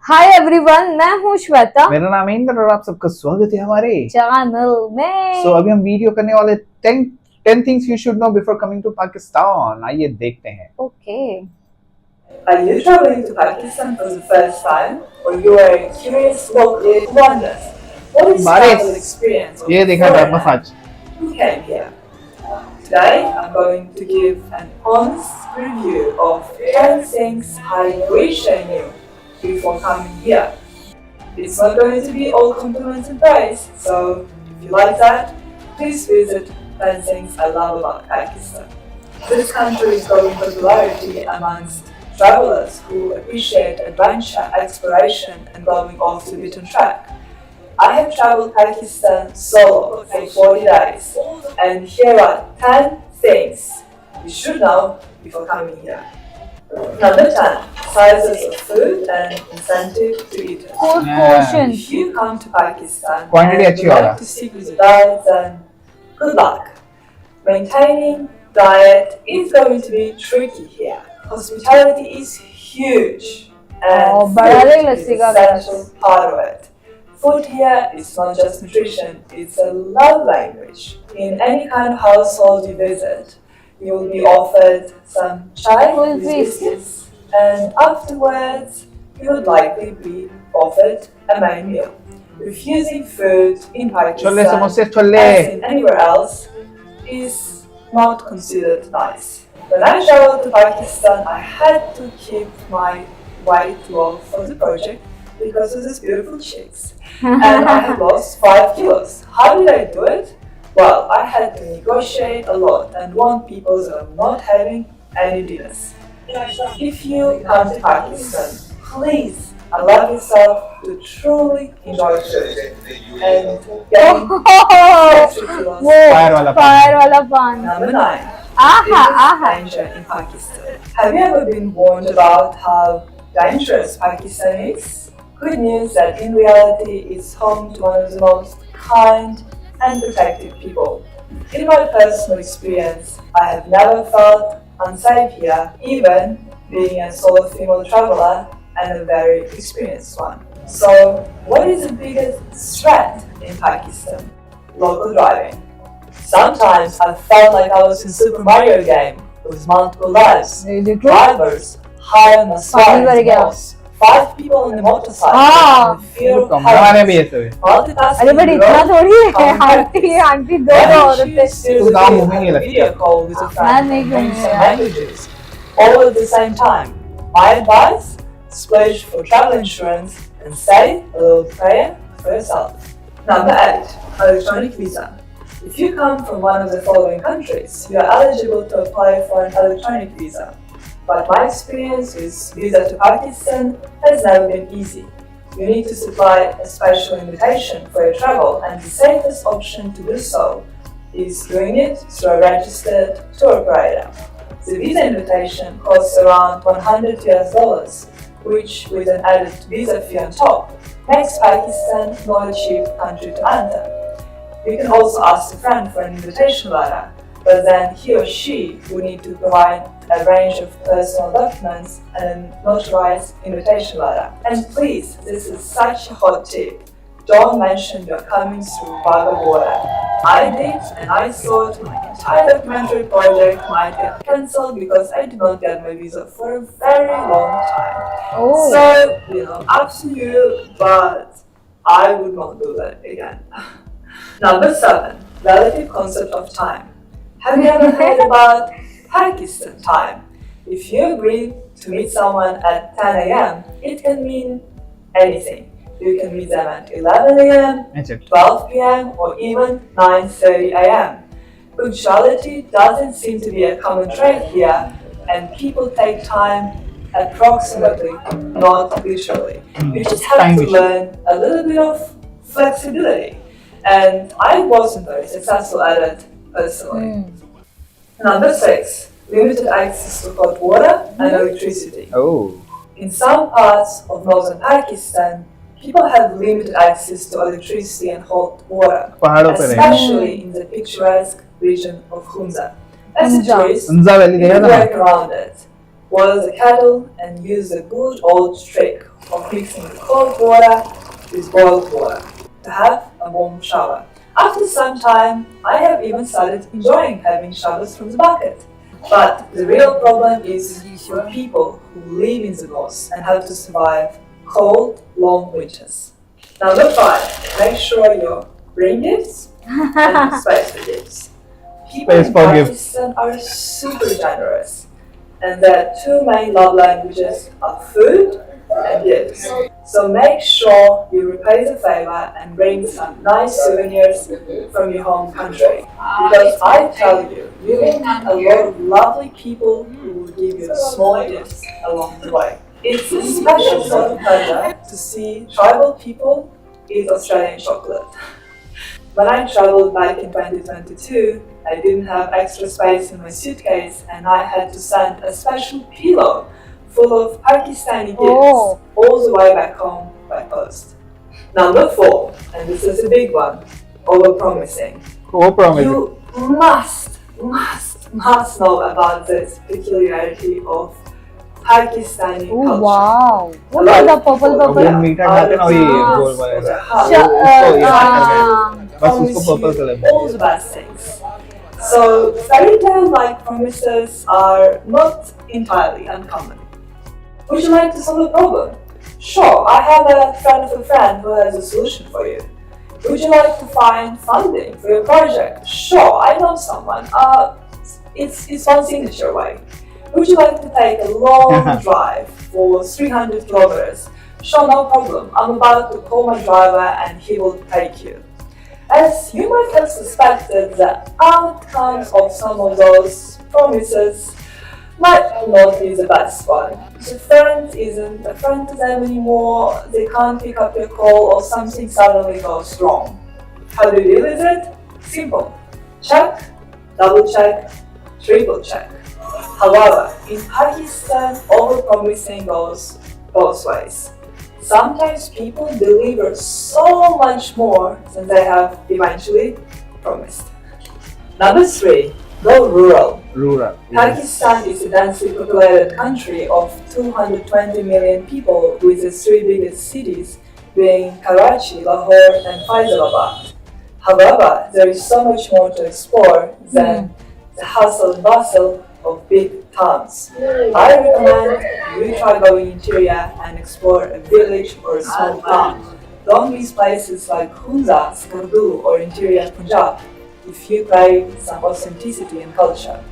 Hi everyone, मैं हूँ श्वेता। मेरा नाम है इंद्र और आप सबका स्वागत है हमारे चैनल में। अभी हम वीडियो करने वाले 10 things you should know before coming to Pakistan। आइए देखते हैं। Okay. Are you traveling to Pakistan for the first time, or you are a curious local who wonders what is travel experience of ये a देखा था foreigner massage. who came here? Today, I'm going to give an honest review of 10 things I wish I knew before coming here. It's not going to be all compliments and praise, so if you like that, please visit 10 things I love about Pakistan. This country is growing popularity amongst travelers who appreciate adventure, exploration, and going off the beaten track. I have traveled Pakistan solo for 40 days, and here are 10 things you should know before coming here. Number 10. Sizes of food and incentive to eat it. Portion. If you come to Pakistan Quantity and अच्छी would होगा। like to stick with the diet, then good luck. Maintaining diet is going to be tricky here. Hospitality is huge and बड़ा food ले is lassi an का essential part of it. Food here is not just nutrition, it's a love language. In any kind of household you visit, you will be offered some chai with biscuits, and afterwards you would likely be offered a main meal. Refusing food in chole Pakistan, समोसे chole. as in anywhere else, is not considered nice. When I traveled to Pakistan, I had to keep my weight low for the project because of these beautiful chicks. And I had lost 5 kilos. How did I do it? Well, I had to negotiate a lot and warn people that I'm not having any dinners. If you come to Pakistan, please allow yourself to truly enjoy food and getting ridiculous. Fire वाला पान। Number 9. आहा Biggest आहा। danger in Pakistan. Have you ever been warned about how dangerous Pakistan is? Good news that in reality it's home to one of the most kind and protective people. In my personal experience, I have never felt unsafe here, even being a solo female traveler and a very experienced one. So, what is the biggest threat in Pakistan? Local driving. Sometimes I felt like I was in Super Mario game with multiple lives. Drivers high on the side भर गया। 5 people on the motorcycle. हाँ। and the fear of हमारे भी ऐसे हुए। multitasking. अरे but इतना थोड़ी है। आंटी आंटी दो Why don't औरतें। you seriously तो गाँव घूमेंगे have a लगता video है। call with a मैं friend नहीं in घूमूंगी some यार। languages all at the same time? My advice: splurge for travel insurance and say a little prayer for yourself. Number 8. Electronic visa. If you come from one of the following countries, you are eligible to apply for an electronic visa. But my experience with visa to Pakistan has never been easy. You need to supply a special invitation for your travel, and the safest option to do so is doing it through a registered tour operator. The visa invitation costs around $100, which, with an added visa fee on top, makes Pakistan not a cheap country to enter. You can also ask a friend for an invitation letter, but then he or she would need to provide a range of personal documents and a notarized invitation letter. And please, this is such a hot tip. Don't mention you're coming through Wagah border. I did, and I thought my entire documentary project might get cancelled because I did not get my visa for a very long time. Oh. So, up to you, but I would not do that again. Number 7. Relative concept of time. Have you ever heard about Pakistan time? If you agree to meet someone at 10 a.m., it can mean anything. You can meet them at 11 a.m., 12 p.m., or even 9:30 a.m. Punctuality doesn't seem to be a common trait here, and people take time approximately, not literally. You just have to learn a little bit of flexibility. And I wasn't very successful at it personally. Number 6. Limited access to hot water and electricity. Oh. In some parts of northern Pakistan, people have limited access to electricity and hot water, especially in the picturesque region of Hunza. As a tourist, you can work around it. boil the kettle, and use the good old trick of mixing the cold water with boiled water to have a warm shower. After some time, I have even started enjoying having showers from the bucket. But the real problem is for people who live in the north and have to survive cold, long winters. Number 5, make sure you bring gifts and space for gifts. People Space in for gifts. Pakistan are super generous, and their 2 main love languages are food and gifts. So make sure you repay the favor and bring some nice souvenirs from your home country. Because I tell you, you will meet a lot of lovely people who will give you small gifts along the way. It's a special sort of pleasure to see tribal people eat Australian chocolate. When I traveled back in 2022, I didn't have extra space in my suitcase and I had to send a special pillow full of Pakistani gifts all the way back home by post. Number 4, and this is a big one, over-promising. Co-promise. You must know about this peculiarity of Pakistani Oh culture. wow. What are the purple अब purple? वो मीठा खाते ना ये हाँ, गोल वाला हाँ, Sh- उसको ये uh, करके बस उसको purple colour all the best things. So fairy tale-like promises are not entirely uncommon. Would you like to solve a problem? Sure, I have a friend of a friend who has a solution for you. Would you like to find funding for your project? Sure, I know someone. It's one signature away. Would you like to take a long drive for 300 kilometers? Sure, no problem. I'm about to call my driver and he will take you. As you might have suspected, the outcomes of some of those promises might not be the best one. The friend isn't a friend to them anymore, they can't pick up your call, or something suddenly goes wrong. How do you deal with it? Simple. Check, double check, triple check. However, in Pakistan, over-promising goes both ways. Sometimes people deliver so much more than they have eventually promised. Number 3, go rural. rural. Pakistan is a densely populated country of 220 million people, with the 3 biggest cities being Karachi, Lahore, and Faisalabad. However, there is so much more to explore than the hustle and bustle of big towns. I recommend you try going interior and explore a village or a small town. Don't miss places like Hunza, Skardu, or interior Punjab if you crave some authenticity and culture.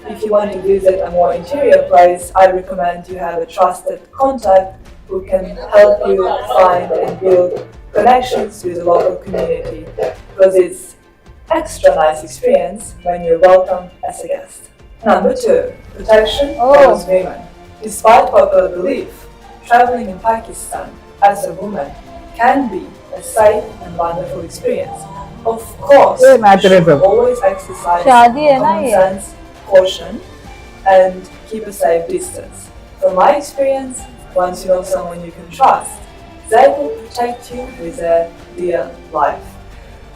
If you want to visit a more interior place, I recommend you have a trusted contact who can help you find and build connections with the local community, because it's extra nice experience when you're welcome as a guest. Number 2, protection towards women. Despite popular belief, traveling in Pakistan as a woman can be a safe and wonderful experience. Of course, ये you natural should है। always exercise शादी है ना common ये? sense, caution, and keep a safe distance. From my experience, once you know someone you can trust, they will protect you with their dear life.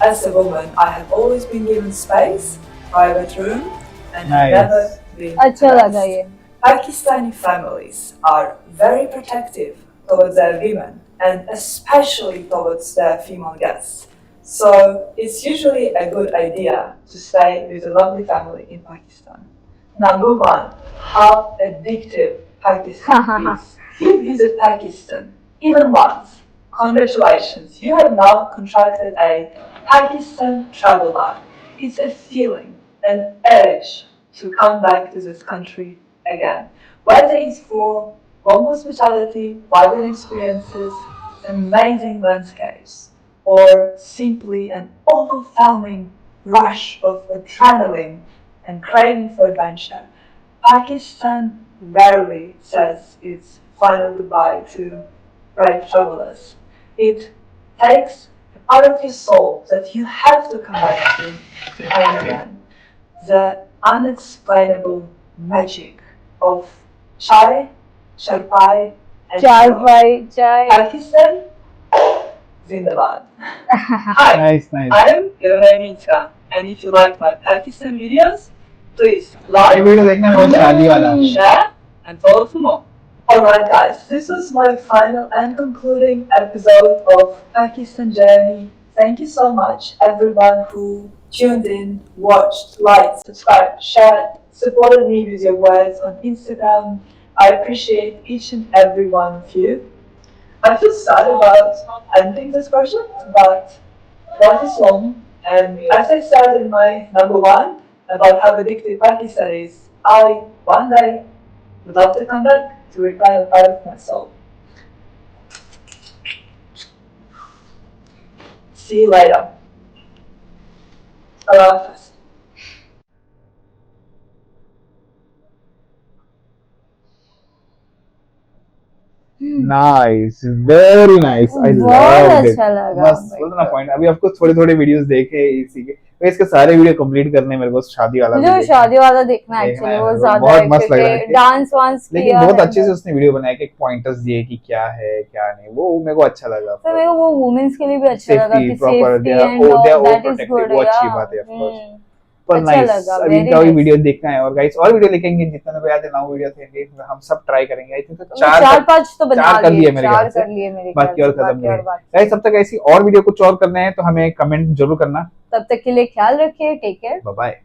As a woman, I have always been given space, private room, and have Nice. never been अच्छा लगा harassed. ये. Pakistani families are very protective towards their women, and especially towards their female guests. So it's usually a good idea to stay with a lovely family in Pakistan. Number 1, how addictive Pakistan is. If you visit Pakistan even once, congratulations, you have now contracted a Pakistan travel bug. It's a feeling, an urge to come back to this country again. Whether it's for warm hospitality, vibrant experiences, amazing landscapes, or simply an overwhelming rush of adrenaline and craving for adventure, Pakistan rarely says its final goodbye to brave travelers. It takes a part of your soul that you have to come back to home again. The unexplainable magic of chai, sharpai, and चार shiro. भाई चाय. Pakistan, Zindabad. Hi, Nice, nice. I am Ibrahim Iska, and if you like my Pakistan videos, please ये like, video देखना है बहुत शादी वाला. share, and follow for more. Alright guys, this was my final and concluding episode of Pakistan Journey. Thank you so much everyone who tuned in, watched, liked, subscribed, shared, supported me with your words on Instagram. I appreciate each and every one of you. I feel sad about ending this question, but life is long, and as I said in my number one about how addicted Pakistan is, I one day would love to come back to reclaim a part of my soul. See you later. Allah Hafiz. Nice, very nice. I बहुत loved it. अच्छा लगा बस बोलते ना point, अभी आपको थोड़े थोड़े वीडियोस देखे इसी के, तो इसके सारे वीडियो कंप्लीट करने मेरे को शादी वाला मुझे वो भी शादी वाला देखना देखना एक्चुअली है, वो वो ज्यादा बहुत है, मस्त लग रहा है क्योंकि कि- डांस वांस लेकिन किया बहुत है। अच्छे से उसने वीडियो बनाया कि पॉइंटर्स दिए कि क्या है क्या नहीं, वो मेरे को अच्छा लगा। तो मेरे को वो वुमेन्स के लिए भी अच्छा लगा Safety, कि proper, safety they are- and oh, they are all that is overprotective, good. वो अच्छी बात है, of course. पर अच्छा नाइस, लगा, अभी very इनका भी nice. वीडियो देखना है, और गाइस और वीडियो देखेंगे जितना मेरे को याद है 9 वीडियो थे, हम सब ट्राई करेंगे। आई थिंक तो चार पांच तो बना चार कर लिए मेरे चार ख्याल से, कर लिए मेरे बाकी ख्याल और से, खत्म बाकी हुए। और बाकी। गाइस तब तक ऐसी और वीडियो कुछ और करना है तो हमें कमेंट जरूर करना। तब तक के लिए ख्याल रखिए, टेक केयर। Bye bye.